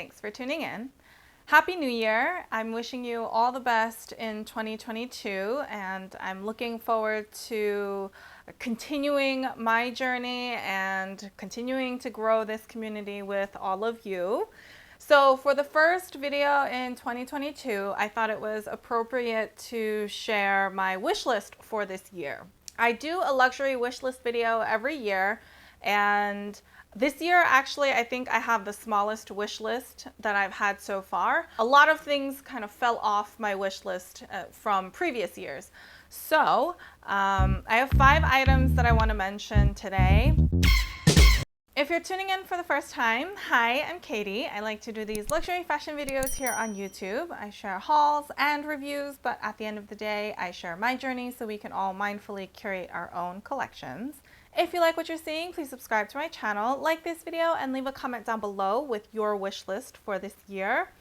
thanks for tuning in. Happy New Year. I'm wishing you all the best in 2022, and I'm looking forward to continuing my journey and continuing to grow this community with all of you. So for the first video in 2022, I thought it was appropriate to share my wish list for this year. I do a luxury wish list video every year, and this year, actually, I think I have the smallest wish list that I've had so far. A lot of things kind of fell off my wish list from previous years. So I have 5 items that I want to mention today. If you're tuning in for the first time, hi, I'm Katie. I like to do these luxury fashion videos here on YouTube. I share hauls and reviews, but at the end of the day, I share my journey so we can all mindfully curate our own collections. If you like what you're seeing, please subscribe to my channel, like this video, and leave a comment down below with your wish list for this year.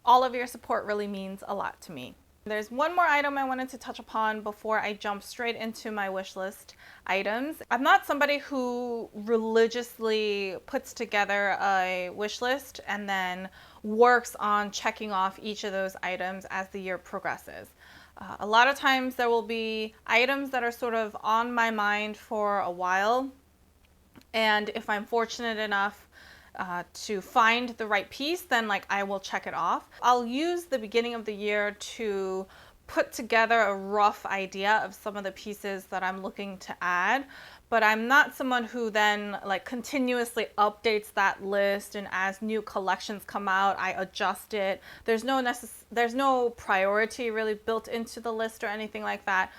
All of your support really means a lot to me. There's one more item I wanted to touch upon before I jump straight into my wish list items. I'm not somebody who religiously puts together a wish list and then works on checking off each of those items as the year progresses. A lot of times there will be items that are sort of on my mind for a while, and if I'm fortunate enough to find the right piece, then I will check it off. I'll use the beginning of the year to put together a rough idea of some of the pieces that I'm looking to add, but I'm not someone who then continuously updates that list, and as new collections come out, I adjust it. There's no priority really built into the list or anything like that.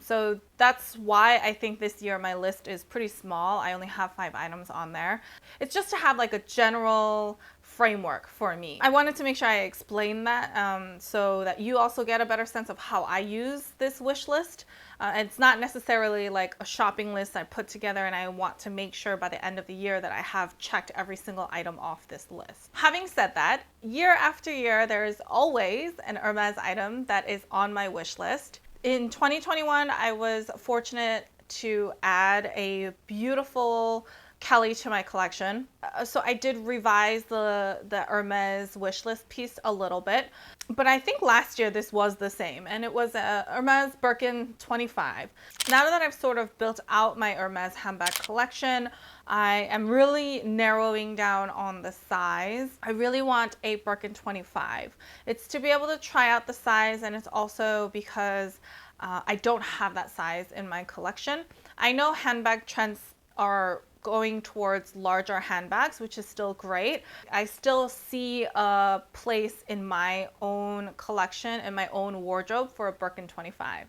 So that's why I think this year my list is pretty small. I only have 5 items on there. It's just to have a general framework for me. I wanted to make sure I explain that so that you also get a better sense of how I use this wish list. It's not necessarily like a shopping list I put together and I want to make sure by the end of the year that I have checked every single item off this list. Having said that, year after year, there is always an HERMES item that is on my wish list. In 2021, I was fortunate to add a beautiful Kelly to my collection. So I did revise the HERMES wishlist piece a little bit, but I think last year this was the same, and it was a HERMES Birkin 25. Now that I've sort of built out my HERMES handbag collection, I am really narrowing down on the size. I really want a Birkin 25. It's to be able to try out the size, and it's also because I don't have that size in my collection. I know handbag trends are going towards larger handbags, which is still great. I still see a place in my own collection, in my own wardrobe, for a Birkin 25.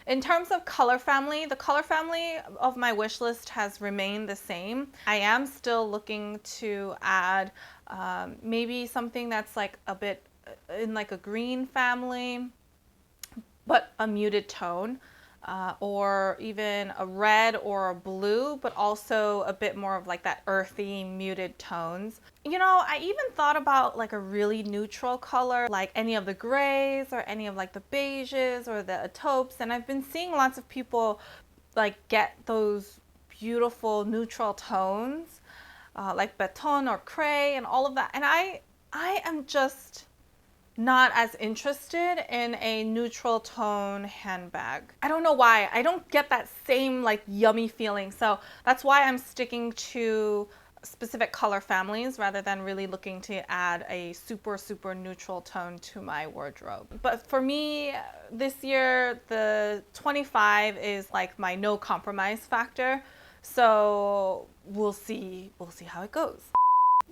In terms of color family, the color family of my wish list has remained the same. I am still looking to add maybe something that's a bit in a green family, but a muted tone. Or even a red or a blue, but also a bit more of that earthy, muted tones. You know, I even thought about a really neutral color, like any of the grays or any of the beiges or the taupes, and I've been seeing lots of people get those beautiful neutral tones, like beton or cray and all of that, and I am just not as interested in a neutral tone handbag. I don't know why. I don't get that same yummy feeling. So that's why I'm sticking to specific color families rather than really looking to add a super neutral tone to my wardrobe. But for me this year, the 25 is my no compromise factor. So we'll see how it goes.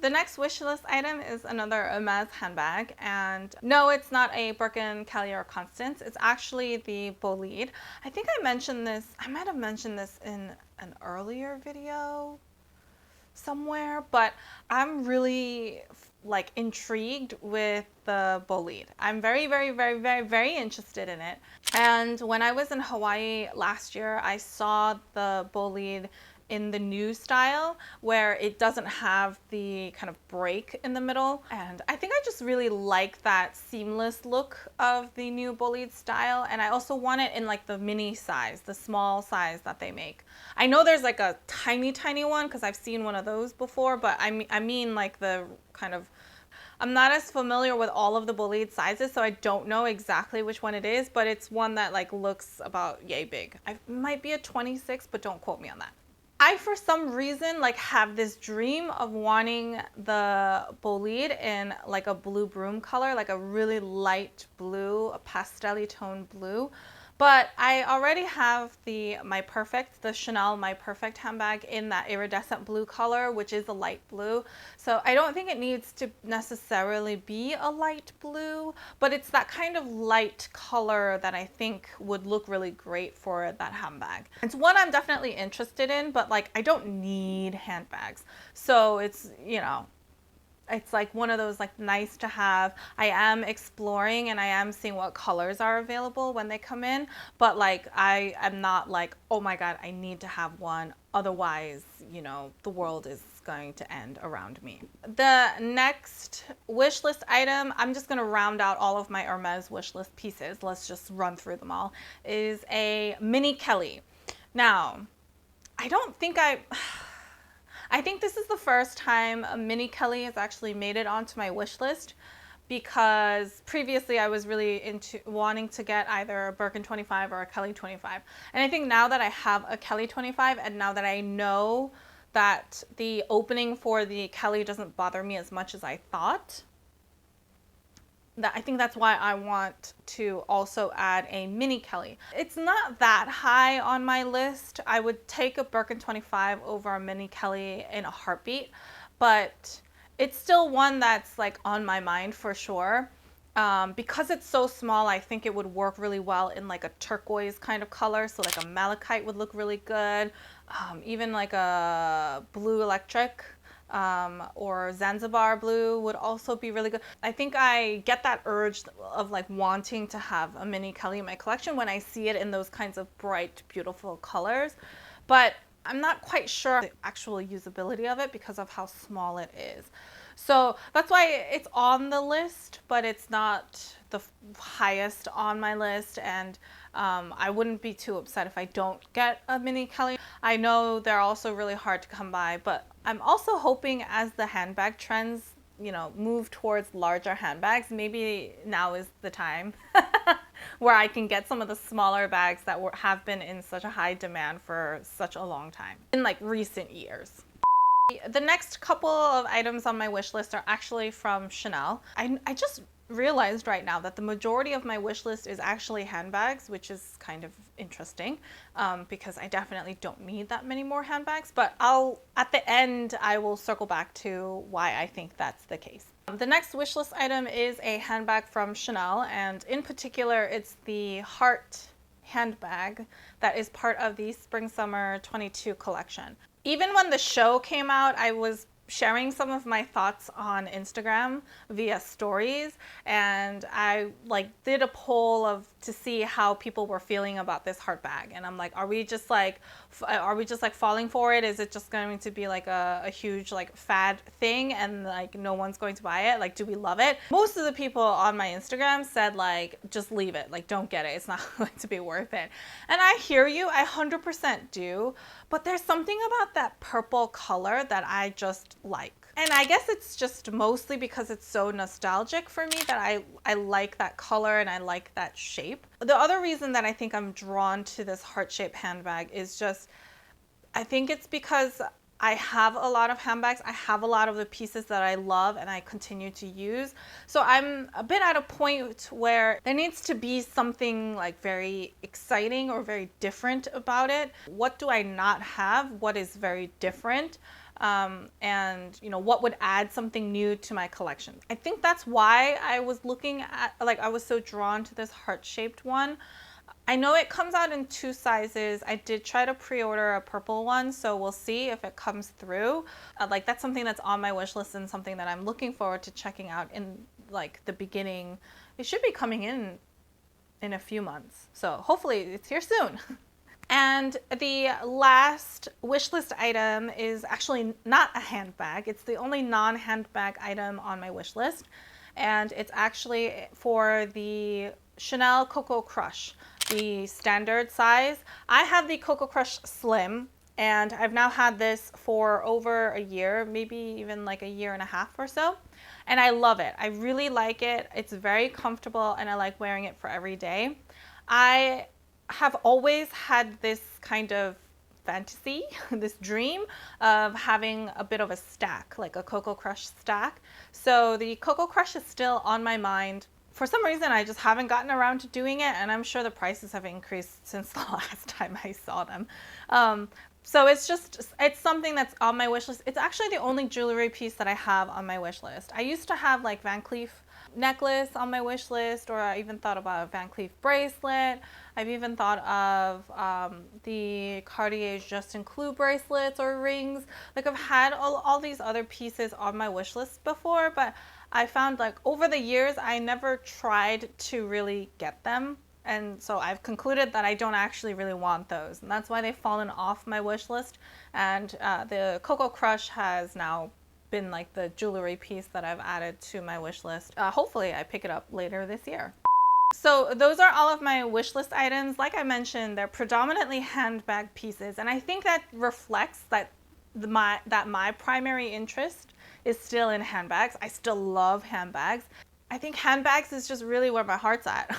The next wish list item is another HERMES handbag, and no, it's not a Birkin, Kelly, or Constance. It's actually the Bolide. I think I mentioned this, I might have mentioned this in an earlier video somewhere, but I'm really intrigued with the Bolide. I'm very interested in it. And when I was in Hawaii last year, I saw the Bolide in the new style where it doesn't have the kind of break in the middle, and I think I just really like that seamless look of the new Bolide style. And I also want it in the mini size, the small size that they make. I know there's a tiny one because I've seen one of those before, but I mean the kind of I'm not as familiar with all of the Bolide sizes, so I don't know exactly which one it is, but it's one that like looks about yay big. It might be a 26, but don't quote me on that. I, for some reason, like have this dream of wanting the Bolide in like a blue broom color, like a really light blue, a pastel-y tone blue. But I already have the Chanel My Perfect handbag in that iridescent blue color, which is a light blue. So I don't think it needs to necessarily be a light blue, but it's that kind of light color that I think would look really great for that handbag. It's one I'm definitely interested in, but like I don't need handbags. So it's, you know, it's like one of those like nice to have. I am exploring and I am seeing what colors are available when they come in, but like I am not like, oh my God, I need to have one. Otherwise, you know, the world is going to end around me. The next wish list item, I'm just going to round out all of my Hermes wish list pieces. Let's just run through them all, is a mini Kelly. Now, I think this is the first time a mini Kelly has actually made it onto my wish list, because previously I was really into wanting to get either a Birkin 25 or a Kelly 25. And I think now that I have a Kelly 25 and now that I know that the opening for the Kelly doesn't bother me as much as I thought, that I think that's why I want to also add a mini Kelly. It's not that high on my list. I would take a Birkin 25 over a mini Kelly in a heartbeat, but it's still one that's like on my mind for sure. Because it's so small, I think it would work really well in like a turquoise kind of color. So like a malachite would look really good. Even like a blue electric. Or Zanzibar Blue would also be really good. I think I get that urge of like wanting to have a mini Kelly in my collection when I see it in those kinds of bright, beautiful colors. But I'm not quite sure the actual usability of it because of how small it is. So that's why it's on the list, but it's not the highest on my list. And I wouldn't be too upset if I don't get a mini Kelly. I know they're also really hard to come by, but I'm also hoping as the handbag trends, you know, move towards larger handbags, maybe now is the time where I can get some of the smaller bags that have been in such a high demand for such a long time in like recent years. The next couple of items on my wish list are actually from Chanel. I just realized right now that the majority of my wish list is actually handbags, which is kind of interesting because I definitely don't need that many more handbags, but at the end I will circle back to why I think that's the case. The next wish list item is a handbag from Chanel, and in particular it's the heart handbag that is part of the Spring Summer 22 collection. Even when the show came out, I was sharing some of my thoughts on Instagram via stories, and I like did a poll to see how people were feeling about this heart bag, and I'm like, are we just like falling for it? Is it just going to be like a huge like fad thing and like no one's going to buy it? Like, do we love it? Most of the people on my Instagram said like, just leave it, like don't get it, it's not going to be worth it. And I hear you, I 100% do, but there's something about that purple color that I just like. And I guess it's just mostly because it's so nostalgic for me that I like that color and I like that shape. The other reason that I think I'm drawn to this heart-shaped handbag is just, I think it's because I have a lot of handbags. I have a lot of the pieces that I love and I continue to use. So I'm a bit at a point where there needs to be something like very exciting or very different about it. What do I not have? What is very different? And you know, what would add something new to my collection? I think that's why I was looking at, like, I was so drawn to this heart-shaped one. I know it comes out in 2 sizes. I did try to pre-order a purple one, so we'll see if it comes through. Like, that's something that's on my wish list and something that I'm looking forward to checking out in like the beginning. It should be coming in a few months, so hopefully it's here soon. And the last wish list item is actually not a handbag. It's the only non-handbag item on my wish list. And it's actually for the Chanel Coco Crush, the standard size. I have the Coco Crush Slim, And I've now had this for over a year, maybe even like a year and a half or so. And I love it. I really like it. It's very comfortable and I like wearing it for every day. I have always had this kind of fantasy, this dream of having a bit of a stack, like a Cocoa Crush stack. So the Cocoa Crush is still on my mind. For some reason, I just haven't gotten around to doing it, and I'm sure the prices have increased since the last time I saw them. So it's something that's on my wish list. It's actually the only jewelry piece that I have on my wish list. I used to have like Van Cleef necklace on my wish list, or I even thought about a Van Cleef bracelet. I've even thought of the Cartier's Justin Clou bracelets or rings. Like I've had all these other pieces on my wish list before, but I found like over the years I never tried to really get them. And so I've concluded that I don't actually really want those. And that's why they've fallen off my wish list. And the Cocoa Crush has now been like the jewelry piece that I've added to my wish list. Hopefully I pick it up later this year. So those are all of my wish list items. Like I mentioned, they're predominantly handbag pieces. And I think that reflects that my primary interest is still in handbags. I still love handbags. I think handbags is just really where my heart's at,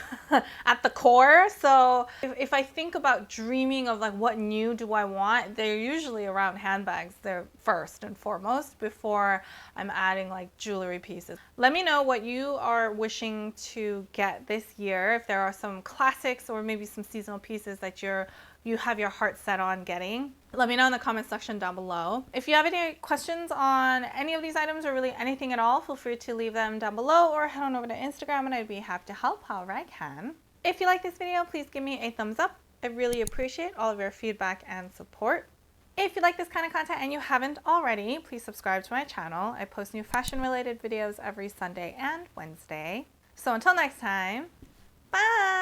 at the core. So if I think about dreaming of like what new do I want, they're usually around handbags. They're first and foremost before I'm adding like jewelry pieces. Let me know what you are wishing to get this year. If there are some classics or maybe some seasonal pieces that you have your heart set on getting. Let me know in the comment section down below. If you have any questions on any of these items or really anything at all, feel free to leave them down below or head on over to Instagram and I'd be happy to help however I can. If you like this video, please give me a thumbs up. I really appreciate all of your feedback and support. If you like this kind of content and you haven't already, please subscribe to my channel. I post new fashion related videos every Sunday and Wednesday. So until next time, bye!